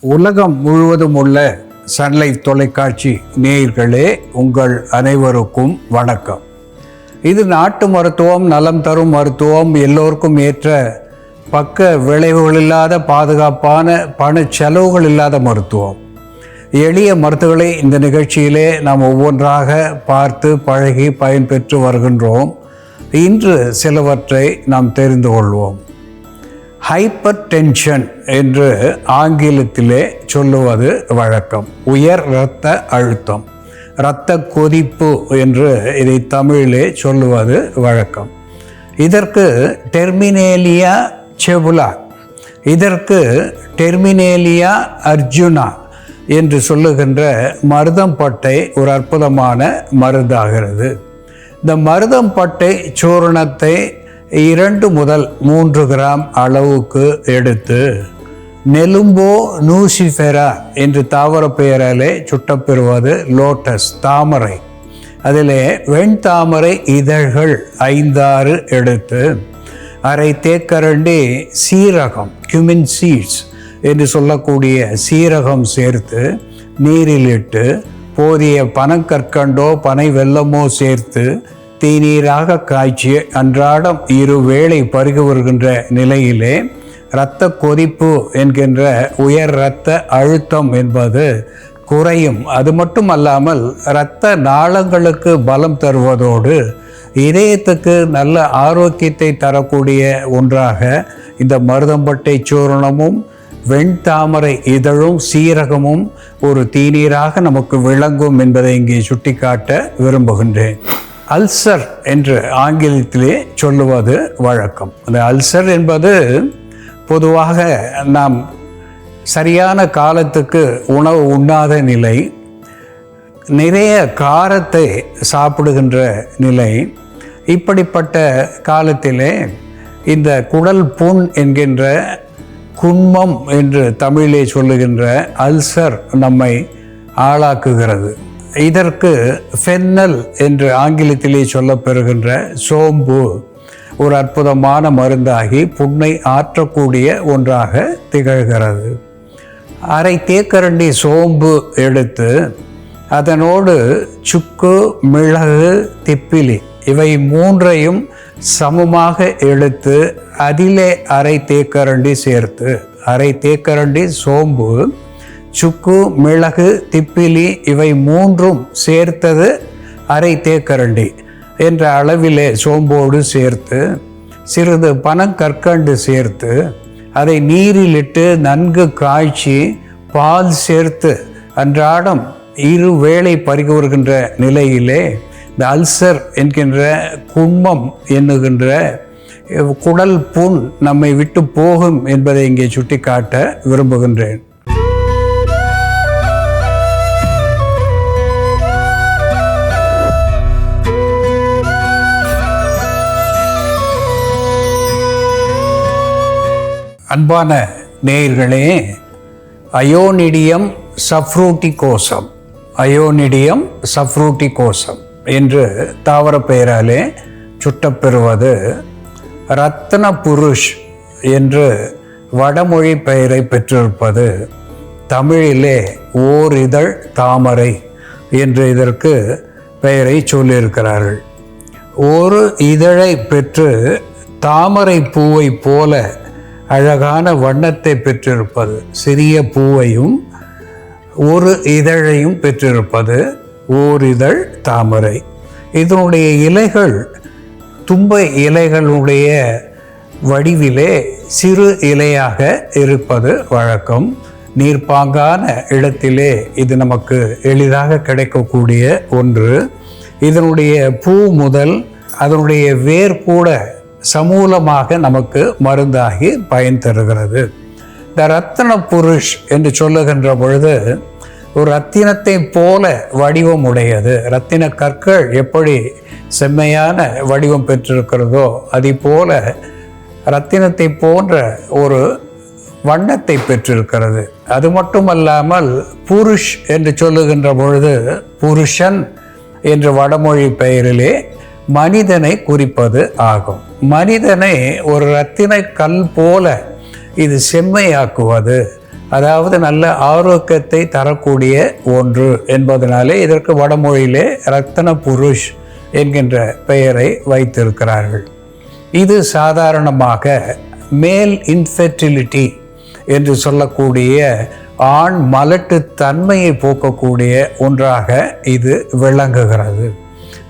உலகம் முழுவதும் உள்ள சன்லைஃப் தொலைக்காட்சி நேயர்களே, உங்கள் அனைவருக்கும் வணக்கம். இது நாட்டு மருத்துவம், நலம் தரும் மருத்துவம், எல்லோருக்கும் ஏற்ற பக்க விளைவுகள் இல்லாத பாதுகாப்பான பண செலவுகள் இல்லாத மருத்துவம். எளிய மருத்துவங்களை இந்த நிகழ்ச்சியிலே நாம் ஒவ்வொன்றாக பார்த்து பழகி பயன்பெற்று வருகின்றோம். இன்று சிலவற்றை நாம் தெரிந்து கொள்வோம். ஹைப்பர் டென்ஷன் என்று ஆங்கிலத்திலே சொல்லுவது வழக்கம். உயர் இரத்த அழுத்தம், இரத்த கொதிப்பு என்று இதை தமிழிலே சொல்லுவது வழக்கம். இதற்கு டெர்மினேலியா செபுலா, இதற்கு டெர்மினேலியா அர்ஜுனா என்று சொல்லுகின்ற மருதம்பட்டை ஒரு அற்புதமான மருந்தாகிறது. இந்த மருதம்பட்டை சூரணத்தை 2 முதல் 3 கிராம் அளவுக்கு எடுத்து நெலும்போ நூசிஃபெரா என்று தாவர பெயராலே சுட்டப்பெறுவது லோட்டஸ் தாமரை, அதிலே வெண்தாமரை இதழ்கள் 5-6 எடுத்து அரை தேக்கரண்டி சீரகம், cumin seeds என்று சொல்லக்கூடிய சீரகம் சேர்த்து நீரில் இட்டு போதிய பனங்கற்கண்டோ பனை வெல்லமோ சேர்த்து தீநீராக காய்ச்சி அன்றாடம் 2 வேளை பருகி வருகின்ற நிலையிலே இரத்த கொதிப்பு என்கின்ற உயர் இரத்த அழுத்தம் என்பது குறையும். அது மட்டுமல்லாமல் இரத்த நாளங்களுக்கு பலம் தருவதோடு இதயத்துக்கு நல்ல ஆரோக்கியத்தை தரக்கூடிய ஒன்றாக இந்த மருதம்பட்டை சூரணமும் வெண்தாமரை இதழும் சீரகமும் ஒரு தீநீராக நமக்கு விளங்கும் என்பதை இங்கே சுட்டிக்காட்ட விரும்புகின்றேன். அல்சர் என்று ஆங்கிலத்திலே சொல்லுவது வழக்கம். அந்த அல்சர் என்பது பொதுவாக நாம் சரியான காலத்துக்கு உணவு உண்ணாத நிலை, நிறைய காரத்தை சாப்பிடுகின்ற நிலை. இப்படிப்பட்ட காலத்திலே இந்த குடல் புண் என்கின்ற குன்மம் என்று தமிழிலே சொல்லுகின்ற அல்சர் நம்மை ஆளாக்குகிறது. இதற்கு ஃபென்னல் என்று ஆங்கிலத்திலே சொல்லப்பெறுகின்ற சோம்பு ஒரு அற்புதமான மருந்தாகி புண்ணை ஆற்றக்கூடிய ஒன்றாக திகழ்கிறது. அரை தேக்கரண்டி சோம்பு எடுத்து அதனோடு சுக்கு, மிளகு, திப்பிலி இவை 3ஐயும் சமமாக எடுத்து அதிலே அரை தேக்கரண்டி சேர்த்து, அரை தேக்கரண்டி சோம்பு, சுக்கு, மிளகு, திப்பிலி இவை 3ம் சேர்த்தது அரை தேக்கரண்டி என்ற அளவிலே சோம்போடு சேர்த்து சிறிது பனங்கற்கண்டு சேர்த்து அதை நீரிலிட்டு நன்கு காய்ச்சி பால் சேர்த்து அன்றாடம் 2 வேளை பருகி வருகின்ற நிலையிலே இந்த அல்சர் என்கின்ற குன்மம் என்கின்ற குடல் புண் நம்மை விட்டு போகும் என்பதை இங்கே சுட்டிக்காட்ட விரும்புகின்றேன். அன்பான நேயர்களே, அயோனிடியம் சப்ரூட்டிகோசம், அயோனிடியம் சப்ரூட்டிகோசம் என்று தாவர பெயராலே சுட்டப்பெறுவது ரத்ன புருஷ் என்று வடமொழி பெயரை பெற்றிருப்பது. தமிழிலே ஓரிதழ் தாமரை என்று இதற்கு பெயரை சொல்லியிருக்கிறார்கள். ஒரு இதழை பெற்று தாமரை பூவை போல அழகான வண்ணத்தை பெற்றிருப்பது, சிறிய பூவையும் ஒரு இதழையும் பெற்றிருப்பது ஓரிதழ் தாமரை. இதனுடைய இலைகள் தும்பை இலைகளுடைய வடிவிலே சிறு இலையாக இருப்பது வழக்கம். நீர்ப்பாங்கான இடத்திலே இது நமக்கு எளிதாக கிடைக்கக்கூடிய ஒன்று. இதனுடைய பூ முதல் அதனுடைய வேர் கூட சமூலமாக நமக்கு மருந்தாகி பயன் தருகிறது. இந்த ரத்தின புருஷ் என்று சொல்லுகின்ற பொழுது ஒரு ரத்தினத்தை போல வடிவம் உடையது. ரத்தின கற்கள் எப்படி செம்மையான வடிவம் பெற்றிருக்கிறதோ அதை போல ரத்தினத்தை போன்ற ஒரு வண்ணத்தை பெற்றிருக்கிறது. அது மட்டுமல்லாமல் புருஷ் என்று சொல்லுகின்ற பொழுது புருஷன் என்ற வடமொழி பெயரிலே மனிதனை குறிப்பது ஆகும். மனிதனை ஒரு இரத்தின கல் போல இது செம்மையாக்குவது, அதாவது நல்ல ஆரோக்கியத்தை தரக்கூடிய ஒன்று என்பதனாலே இதற்கு வடமொழியிலே ரத்தன புருஷ் என்கின்ற பெயரை வைத்திருக்கிறார்கள். இது சாதாரணமாக மேல் இன்ஃபெர்டிலிட்டி என்று சொல்லக்கூடிய ஆண் மலட்டு தன்மையை போக்கக்கூடிய ஒன்றாக இது விளங்குகிறது.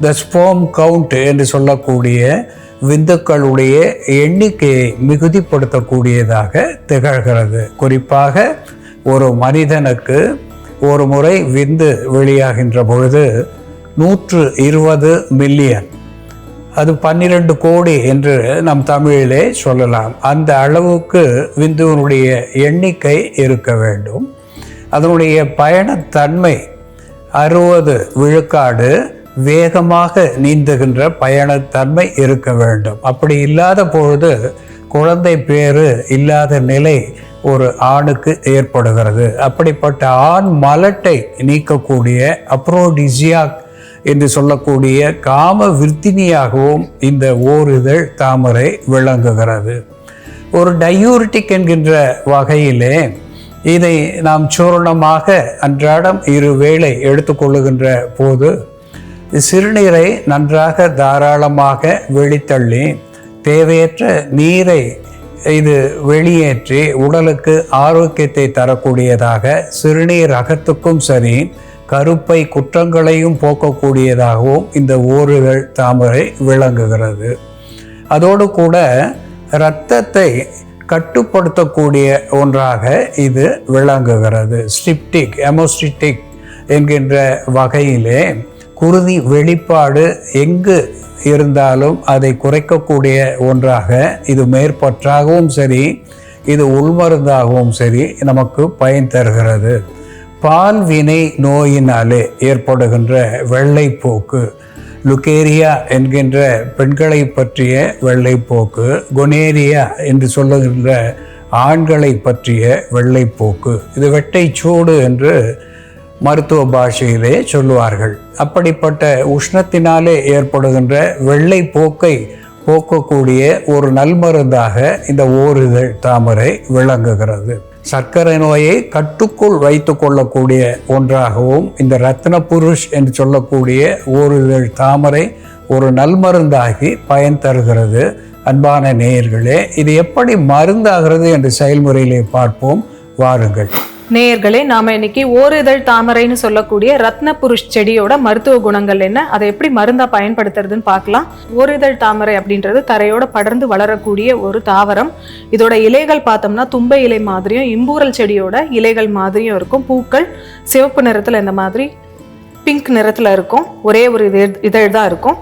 த ஸ்போம் கவுண்ட் என்று சொல்லக்கூடிய விந்துக்களுடைய எண்ணிக்கையை மிகுதிப்படுத்தக்கூடியதாக திகழ்கிறது. குறிப்பாக ஒரு மனிதனுக்கு ஒரு முறை விந்து வெளியாகின்ற பொழுது 120 மில்லியன், அது 12 கோடி என்று நம் தமிழிலே சொல்லலாம். அந்த அளவுக்கு விந்துவனுடைய எண்ணிக்கை இருக்க வேண்டும். அதனுடைய பயணத்தன்மை 60 விழுக்காடு வேகமாக நீந்துகின்ற பயணத்தன்மை இருக்க வேண்டும். அப்படி இல்லாத பொழுது குழந்தை பேறு இல்லாத நிலை ஒரு ஆணுக்கு ஏற்படுகிறது. அப்படிப்பட்ட ஆண் மலட்டை நீக்கக்கூடிய அப்ரோடிசியாக் என்று சொல்லக்கூடிய காம விருத்தினியாகவும் இந்த ஓரிதழ் தாமரை விளங்குகிறது. ஒரு டயூரிட்டிக் என்கின்ற வகையிலே இதை நாம் சூரணமாக அன்றாடம் 2 வேளை எடுத்துக்கொள்ளுகின்ற போது சிறுநீரை நன்றாக தாராளமாக வெளித்தள்ளி தேவையற்ற நீரை இது வெளியேற்றி உடலுக்கு ஆரோக்கியத்தை தரக்கூடியதாக, சிறுநீர் அகத்துக்கும் சரி கருப்பை குற்றங்களையும் போக்கக்கூடியதாகவும் இந்த ஓரிதழ் தாமரை விளங்குகிறது. அதோடு கூட இரத்தத்தை கட்டுப்படுத்தக்கூடிய ஒன்றாக இது விளங்குகிறது. ஸ்டிப்டிக் ஹெமோஸ்டிக் என்கின்ற வகையிலே குருதி வெளிப்பாடு எங்கு இருந்தாலும் அதை குறைக்கக்கூடிய ஒன்றாக இது மேற்பற்றாகவும் சரி, இது உள்மருந்தாகவும் சரி நமக்கு பயன் தருகிறது. பால்வினை நோயினாலே ஏற்படுகின்ற வெள்ளைப்போக்கு, லுகேரியா என்கின்ற பெண்களை பற்றிய வெள்ளைப்போக்கு, கொனேரியா என்று சொல்லுகின்ற ஆண்களை பற்றிய வெள்ளைப்போக்கு, இது வெட்டைச்சூடு என்று மருத்துவ பாஷையிலே சொல்லுவார்கள். அப்படிப்பட்ட உஷ்ணத்தினாலே ஏற்படுகின்ற வெள்ளைப்போக்கை போக்கக்கூடிய ஒரு நல்மருந்தாக இந்த ஓரிதழ் தாமரை விளங்குகிறது. சர்க்கரை நோயை கட்டுக்குள் வைத்து கொள்ளக்கூடிய ஒன்றாகவும் இந்த ரத்ன புருஷ் என்று சொல்லக்கூடிய ஓரிதழ் தாமரை ஒரு நல்மருந்தாகி பயன் தருகிறது. அன்பான நேயர்களே, இது எப்படி மருந்தாகிறது என்று செயல்முறையிலே பார்ப்போம் வாருங்கள். நேயர்களே, நாம இன்னைக்கு ஓரிதழ் தாமரைன்னு சொல்லக்கூடிய ரத்ன புருஷ் செடியோட மருத்துவ குணங்கள் என்ன, அதை எப்படி மருந்தா பயன்படுத்துறதுன்னு பார்க்கலாம். ஓரிதழ் தாமரை அப்படின்றது தரையோட படர்ந்து வளரக்கூடிய ஒரு தாவரம். இதோட இலைகள் பார்த்தோம்னா தும்பை இலை மாதிரியும் இம்பூரல் செடியோட இலைகள் மாதிரியும் இருக்கும். பூக்கள் சிவப்பு நிறத்துல இந்த மாதிரி பிங்க் நிறத்துல இருக்கும். ஒரே ஒரு இதழ் தான் இருக்கும்.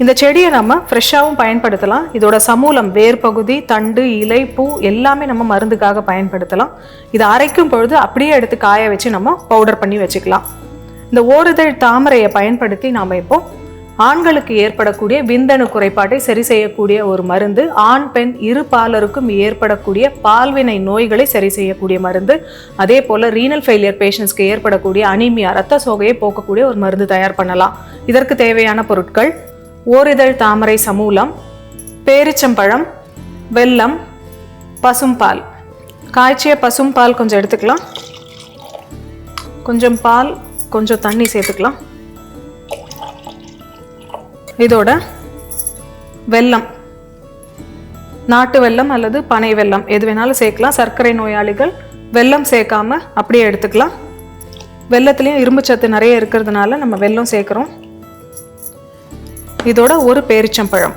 இந்த செடியை நம்ம ஃப்ரெஷ்ஷாகவும் பயன்படுத்தலாம். இதோட சமூலம், வேர் பகுதி, தண்டு, இலை, பூ எல்லாமே நம்ம மருந்துக்காக பயன்படுத்தலாம். இதை அரைக்கும் பொழுது அப்படியே எடுத்து காய வச்சு நம்ம பவுடர் பண்ணி வச்சுக்கலாம். இந்த ஓரிதழ் தாமரையை பயன்படுத்தி நாம் இப்போ ஆண்களுக்கு ஏற்படக்கூடிய விந்தணு குறைபாட்டை சரி செய்யக்கூடிய ஒரு மருந்து, ஆண் பெண் இரு பாலருக்கும் ஏற்படக்கூடிய பால்வினை நோய்களை சரி செய்யக்கூடிய மருந்து, அதே போல் ரீனல் ஃபெயிலியர் பேஷண்ட்ஸ்க்கு ஏற்படக்கூடிய அனீமியா, ரத்த சோகையை போக்கக்கூடிய ஒரு மருந்து தயார் பண்ணலாம். இதற்கு தேவையான பொருட்கள்: ஓரிதழ் தாமரை சமூலம், பேரிச்சம்பழம், வெல்லம், பசும்பால். காய்ச்சிய பசும்பால் கொஞ்சம் எடுத்துக்கலாம். கொஞ்சம் பால், கொஞ்சம் தண்ணி சேர்த்துக்கலாம். இதோட வெல்லம், நாட்டு வெல்லம் அல்லது பனை வெல்லம் எது வேணாலும் சேர்க்கலாம். சர்க்கரை நோயாளிகள் வெல்லம் சேர்க்காம அப்படியே எடுத்துக்கலாம். வெல்லத்துலேயும் இரும்பு சத்து நிறைய இருக்கிறதுனால நம்ம வெல்லம் சேர்க்குறோம். இதோட ஒரு பேரிச்சம்பழம்.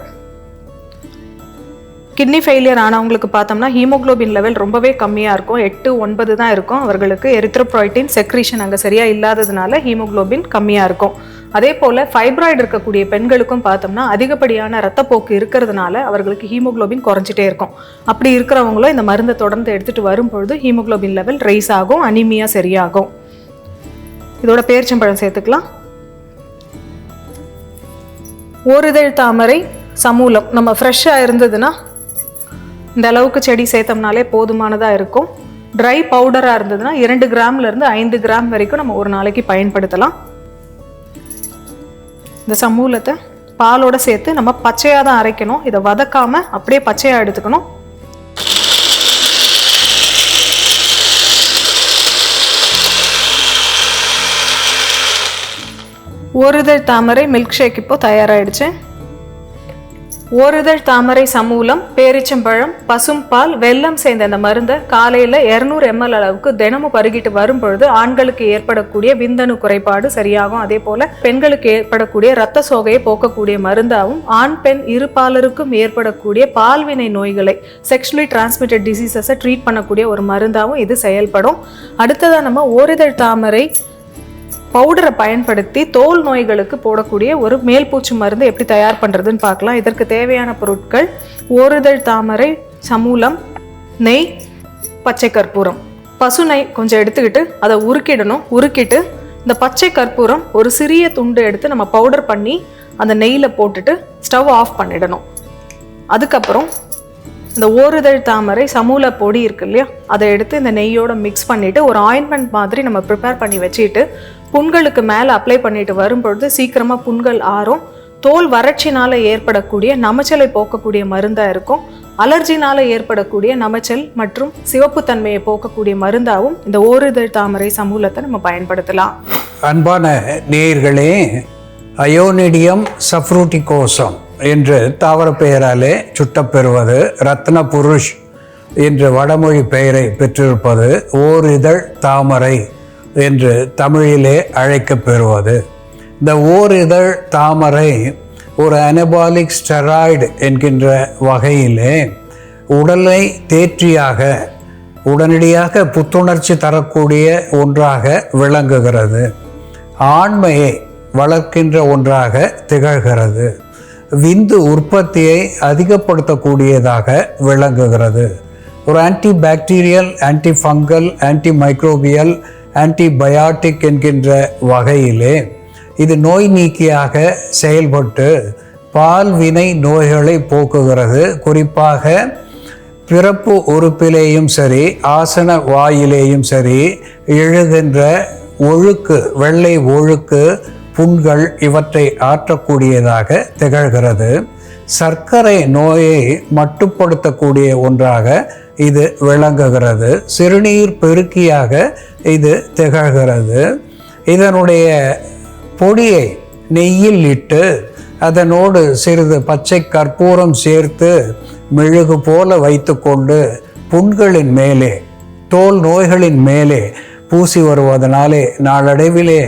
கிட்னி ஃபெயிலியர் ஆனவங்களுக்கு பார்த்தோம்னா ஹீமோக்ளோபின் லெவல் ரொம்பவே கம்மியாக இருக்கும். 8-9 தான் இருக்கும். அவர்களுக்கு எரித்ரோப்ரோய்டின் செக்ரீஷன் அங்கே சரியாக இல்லாததுனால ஹீமோக்ளோபின் கம்மியாக இருக்கும். அதே போல் ஃபைப்ராய்டு இருக்கக்கூடிய பெண்களுக்கும் பார்த்தோம்னா அதிகப்படியான ரத்தப்போக்கு இருக்கிறதுனால அவர்களுக்கு ஹீமோக்ளோபின் குறைஞ்சிட்டே இருக்கும். அப்படி இருக்கிறவங்களும் இந்த மருந்தை தொடர்ந்து எடுத்துகிட்டு வரும்பொழுது ஹீமோக்ளோபின் லெவல் ரைஸ் ஆகும், அனீமியா சரியாகும். இதோட பேரிச்சம்பழம் சேர்த்துக்கலாம். ஓரிதழ் தாமரை சமூலம் நம்ம ஃப்ரெஷ்ஷாக இருந்ததுன்னா இந்த அளவுக்கு செடி சேர்த்தோம்னாலே போதுமானதாக இருக்கும். ட்ரை பவுடராக இருந்ததுன்னா 2 கிராம்லேருந்து 5 கிராம் வரைக்கும் நம்ம ஒரு நாளைக்கு பயன்படுத்தலாம். இந்த சமூலத்தை பாலோடு சேர்த்து நம்ம பச்சையாக தான் அரைக்கணும். இதை வதக்காமல் அப்படியே பச்சையாக எடுத்துக்கணும். ஓரிதழ் தாமரை மில்க் ஷேக் இப்போ தயாராகிடுச்சு. ஓரிதழ் தாமரை சமூலம், பேரிச்சம்பழம், பசும்பால், வெல்லம் சேர்ந்த இந்த மருந்தை காலையில் 200 ml அளவுக்கு தினமும் பருகிட்டு வரும்பொழுது ஆண்களுக்கு ஏற்படக்கூடிய விந்தணு குறைபாடு சரியாகும். அதே போல பெண்களுக்கு ஏற்படக்கூடிய இரத்த சோகையை போக்கக்கூடிய மருந்தாகவும், ஆண் பெண் இருபாலருக்கும் ஏற்படக்கூடிய பால்வினை நோய்களை, செக்ஷுவலி டிரான்ஸ்மிட்டட் டிசீசஸை ட்ரீட் பண்ணக்கூடிய ஒரு மருந்தாகவும் இது செயல்படும். அடுத்ததாக நம்ம ஓரிதழ் தாமரை பவுடரை பயன்படுத்தி தோல் நோய்களுக்கு போடக்கூடிய ஒரு மேல்பூச்சு மருந்து எப்படி தயார் பண்ணுறதுன்னு பார்க்கலாம். இதற்கு தேவையான பொருட்கள்: ஓரிதழ் தாமரை சமூலம், நெய், பச்சை கற்பூரம். பசு நெய் கொஞ்சம் எடுத்துக்கிட்டு அதை உருக்கிட்டு இந்த பச்சை கற்பூரம் ஒரு சிறிய துண்டு எடுத்து நம்ம பவுடர் பண்ணி அந்த நெய்யில் போட்டுட்டு ஸ்டவ் ஆஃப் பண்ணிடணும். அதுக்கப்புறம் இந்த ஓரிதழ் தாமரை சமூல பொடி இருக்கு இல்லையா, அதை எடுத்து இந்த நெய்யோட மிக்ஸ் பண்ணிவிட்டு ஒரு ஆயின்மெண்ட் மாதிரி நம்ம ப்ரிப்பேர் பண்ணி வச்சுட்டு புண்களுக்கு மேலே அப்ளை பண்ணிட்டு வரும்பொழுது சீக்கிரமாக புண்கள் ஆறும். தோல் வறட்சினால் ஏற்படக்கூடிய நமைச்சலை போக்கக்கூடிய மருந்தாக இருக்கும். அலர்ஜினால் ஏற்படக்கூடிய நமைச்சல் மற்றும் சிவப்பு தன்மையை போக்கக்கூடிய மருந்தாகவும் இந்த ஓரிதழ் தாமரை சமூலத்தை நம்ம பயன்படுத்தலாம். அன்பான நேயர்களே, அயோனிடியம் சஃப்ரூட்டிகோசம் என்று தாவர பெயராலே சுட்டப்பெறுவது ரத்ன புருஷ் என்று வடமொழி பெயரை பெற்றிருப்பது ஓரிதழ் தாமரை என்று தமிழிலே அழைக்கப்பெறுவது. இந்த ஓரிதழ் தாமரை ஒரு அனபாலிக் ஸ்டெராய்டு என்கின்ற வகையிலே உடலை தேற்றியாக, உடனடியாக புத்துணர்ச்சி தரக்கூடிய ஒன்றாக விளங்குகிறது. ஆண்மையை வளர்க்கின்ற ஒன்றாக திகழ்கிறது. விந்து உற்பத்தியை அதிகப்படுத்தக்கூடியதாக விளங்குகிறது. ஒரு anti bacterial, anti fungal, anti microbial, antibiotic என்கின்ற வகையிலே இது நோய் நீக்கியாக செயல்பட்டு பால்வினை நோய்களை போக்குகிறது. குறிப்பாக பிறப்பு உறுப்பிலேயும் சரி, ஆசன வாயிலேயும் சரி எழுகின்ற ஒழுக்கு, வெள்ளை ஒழுக்கு, புண்கள் இவற்றை ஆற்றக்கூடியதாக திகழ்கிறது. சர்க்கரை நோயை மட்டுப்படுத்தக்கூடிய ஒன்றாக இது விளங்குகிறது. சிறுநீர் பெருக்கியாக இது திகழ்கிறது. இதனுடைய பொடியை நெய்யில் இட்டு அதனோடு சிறிது பச்சை கற்பூரம் சேர்த்து மெழுகு போல வைத்து கொண்டு புண்களின் மேலே, தோல் நோய்களின் மேலே பூசி வருவதனாலே நாளடைவிலே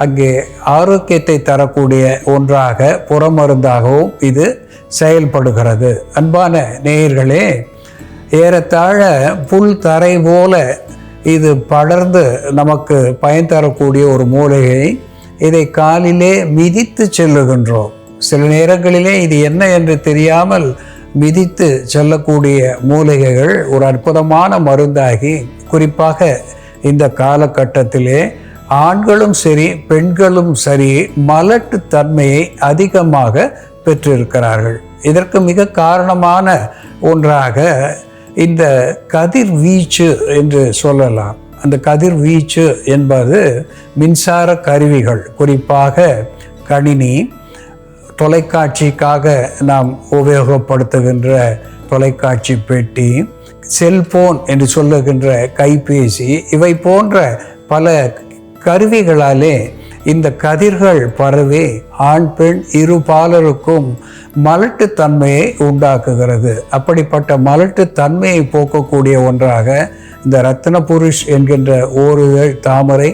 அங்கே ஆரோக்கியத்தை தரக்கூடிய ஒன்றாக புறமருந்தாகவும் இது செயல்படுகிறது. அன்பான நேயர்களே, ஏறத்தாழ புல் தரை போல இது படர்ந்து நமக்கு பயன் தரக்கூடிய ஒரு மூலிகை. இதை காலிலே மிதித்து செல்லுகின்றோம். சில நேரங்களிலே இது என்ன என்று தெரியாமல் மிதித்து செல்லக்கூடிய மூலிகைகள் ஒரு அற்புதமான மருந்தாகி, குறிப்பாக இந்த காலகட்டத்திலே ஆண்களும் சரி பெண்களும் சரி மலட்டு தன்மையை அதிகமாக பெற்றிருக்கிறார்கள். இதற்கு மிக காரணமான ஒன்றாக இந்த கதிர்வீச்சு என்று சொல்லலாம். அந்த கதிர்வீச்சு என்பது மின்சார கருவிகள், குறிப்பாக கணினி, தொலைக்காட்சிக்காக நாம் உபயோகப்படுத்துகின்ற தொலைக்காட்சி பெட்டி, செல்போன் என்று சொல்லுகின்ற கைபேசி, இவை போன்ற பல கருவிகளாலே இந்த கதிர்கள் பரவி ஆண் பெண் இருபாலருக்கும் மலட்டுத்தன்மையை உண்டாக்குகிறது. அப்படிப்பட்ட மலட்டுத்தன்மையை போக்கக்கூடிய ஒன்றாக இந்த ரத்ன புருஷ் என்கின்ற ஓரிதழ் தாமரை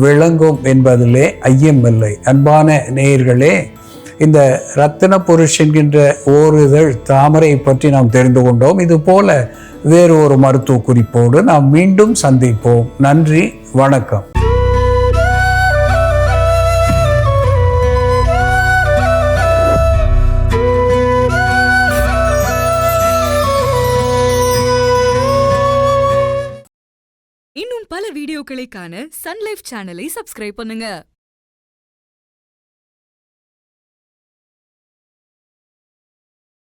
விளங்கும் என்பதிலே ஐயமில்லை. அன்பான நேயர்களே, இந்த ரத்ன புருஷ் என்கின்ற ஓரிதழ் தாமரை பற்றி நாம் தெரிந்து கொண்டோம். இது போல வேறு ஒரு மருத்துவ குறிப்போடு நாம் மீண்டும் சந்திப்போம். நன்றி, வணக்கம். இன்னும் பல வீடியோக்களை காண சன் லைஃப் சேனலை சப்ஸ்கிரைப் பண்ணுங்க.